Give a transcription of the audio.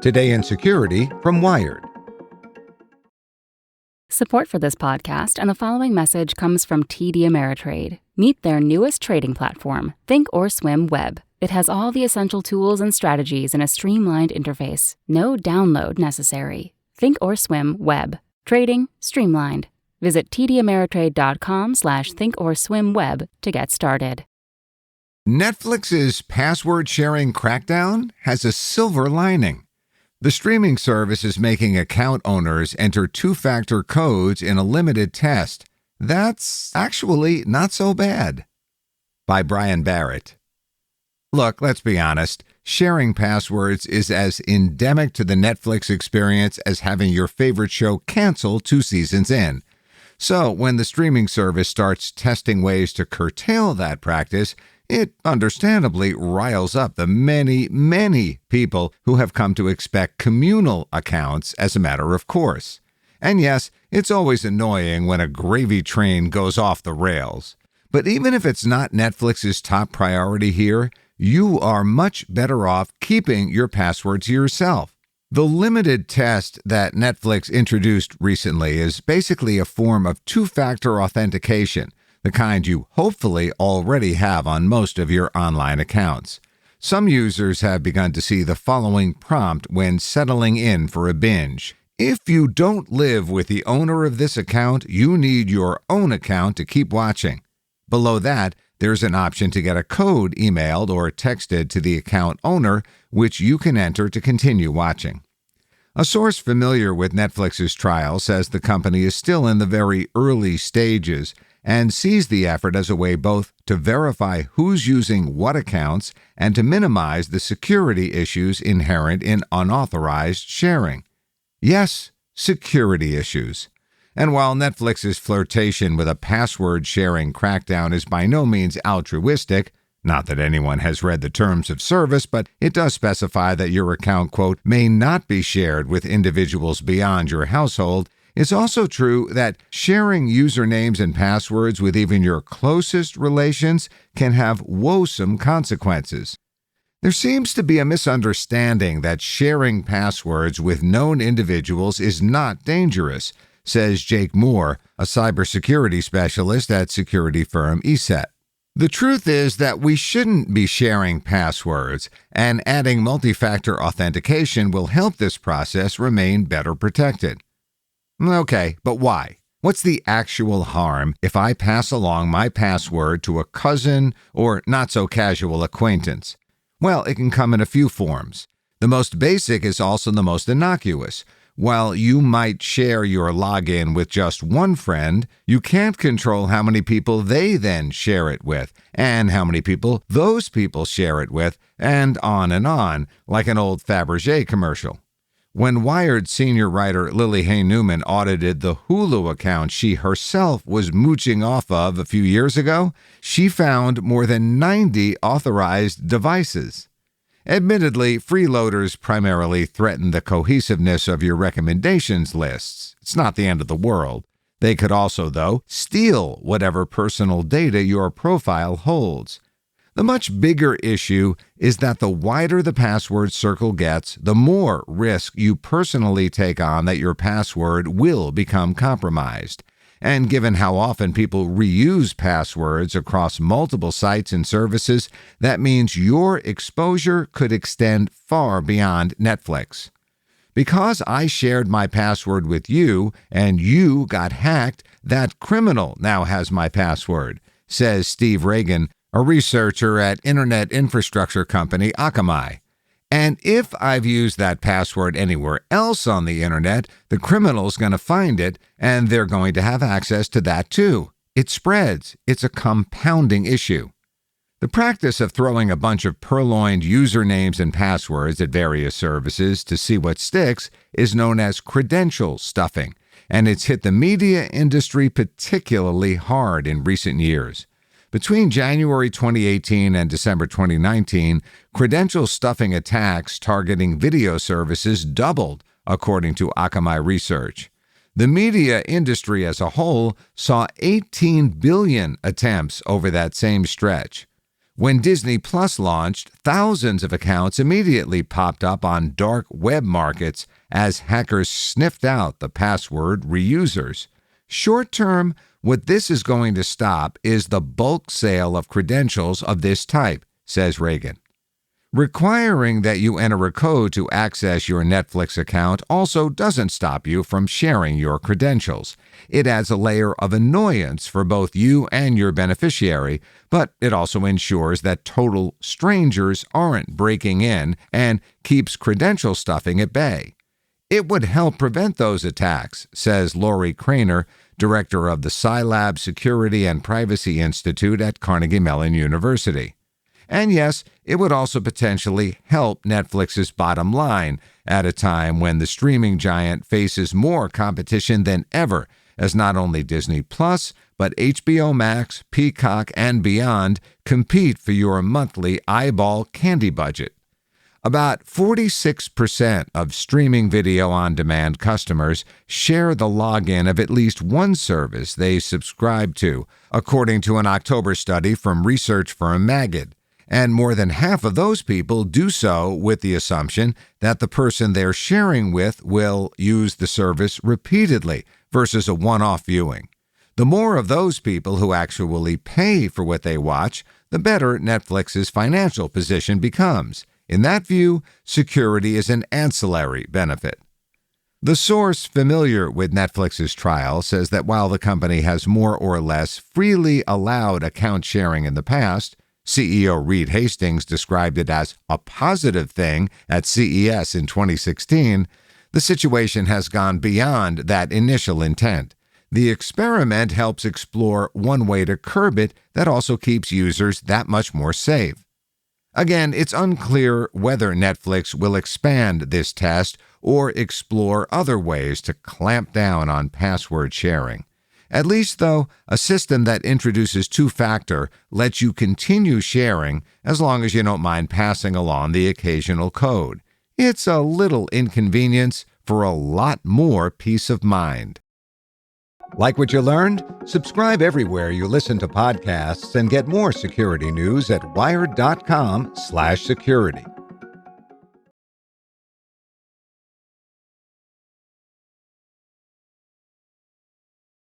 Today in Security from Wired. Support for this podcast and the following message comes from TD Ameritrade. Meet their newest trading platform, Thinkorswim Web. It has all the essential tools and strategies in a streamlined interface. No download necessary. Thinkorswim Web. Trading streamlined. Visit tdameritrade.com/thinkorswimweb to get started. Netflix's password sharing crackdown has a silver lining. The streaming service is making account owners enter two-factor codes in a limited test. That's actually not so bad. By Brian Barrett. Look, let's be honest. Sharing passwords is as endemic to the Netflix experience as having your favorite show canceled 2 seasons in. So when the streaming service starts testing ways to curtail that practice, it understandably riles up the many people who have come to expect communal accounts as a matter of course. And yes, it's always annoying when a gravy train goes off the rails. But even if it's not Netflix's top priority here, you are much better off keeping your password to yourself. The limited test that Netflix introduced recently is basically a form of two-factor authentication, the kind you hopefully already have on most of your online accounts. Some users have begun to see the following prompt when settling in for a binge. If you don't live with the owner of this account, you need your own account to keep watching. Below that, there's an option to get a code emailed or texted to the account owner, which you can enter to continue watching. A source familiar with Netflix's trial says the company is still in the very early stages and sees the effort as a way both to verify who's using what accounts and to minimize the security issues inherent in unauthorized sharing. Yes, security issues. And while Netflix's flirtation with a password-sharing crackdown is by no means altruistic, not that anyone has read the terms of service, but it does specify that your account, quote, may not be shared with individuals beyond your household, it's also true that sharing usernames and passwords with even your closest relations can have woeful consequences. There seems to be a misunderstanding that sharing passwords with known individuals is not dangerous, says Jake Moore, a cybersecurity specialist at security firm ESET. The truth is that we shouldn't be sharing passwords, and adding multi-factor authentication will help this process remain better protected. Okay, but why? What's the actual harm if I pass along my password to a cousin or not-so-casual acquaintance? Well, it can come in a few forms. The most basic is also the most innocuous. While you might share your login with just one friend, you can't control how many people they then share it with, and how many people those people share it with, and on, like an old Fabergé commercial. When Wired senior writer Lily Hay Newman audited the Hulu account she herself was mooching off of a few years ago, she found more than 90 authorized devices. Admittedly, freeloaders primarily threaten the cohesiveness of your recommendations lists. It's not the end of the world. They could also, though, steal whatever personal data your profile holds. The much bigger issue is that the wider the password circle gets, the more risk you personally take on that your password will become compromised. And given how often people reuse passwords across multiple sites and services, that means your exposure could extend far beyond Netflix. Because I shared my password with you and you got hacked, that criminal now has my password, says Steve Reagan, a researcher at internet infrastructure company Akamai. And if I've used that password anywhere else on the internet, the criminal's going to find it, and they're going to have access to that too. It spreads. It's a compounding issue. The practice of throwing a bunch of purloined usernames and passwords at various services to see what sticks is known as credential stuffing, and it's hit the media industry particularly hard in recent years. Between January 2018 and December 2019, credential stuffing attacks targeting video services doubled, according to Akamai research. The media industry as a whole saw 18 billion attempts over that same stretch. When Disney Plus launched, thousands of accounts immediately popped up on dark web markets as hackers sniffed out the password reusers. Short term, what this is going to stop is the bulk sale of credentials of this type, says Reagan. Requiring that you enter a code to access your Netflix account also doesn't stop you from sharing your credentials. It adds a layer of annoyance for both you and your beneficiary, but it also ensures that total strangers aren't breaking in and keeps credential stuffing at bay. It would help prevent those attacks, says Lori Craner, director of the Scilab Security and Privacy Institute at Carnegie Mellon University. And yes, it would also potentially help Netflix's bottom line at a time when the streaming giant faces more competition than ever, as not only Disney Plus, but HBO Max, Peacock, and beyond compete for your monthly eyeball candy budget. About 46% of streaming video on demand customers share the login of at least one service they subscribe to, according to an October study from research firm Magid. And more than half of those people do so with the assumption that the person they're sharing with will use the service repeatedly versus a one-off viewing. The more of those people who actually pay for what they watch, the better Netflix's financial position becomes. In that view, security is an ancillary benefit. The source familiar with Netflix's trial says that while the company has more or less freely allowed account sharing in the past, CEO Reed Hastings described it as a positive thing at CES in 2016, the situation has gone beyond that initial intent. The experiment helps explore one way to curb it that also keeps users that much more safe. Again, it's unclear whether Netflix will expand this test or explore other ways to clamp down on password sharing. At least, though, a system that introduces two-factor lets you continue sharing as long as you don't mind passing along the occasional code. It's a little inconvenience for a lot more peace of mind. Like what you learned? Subscribe everywhere you listen to podcasts and get more security news at wired.com/security.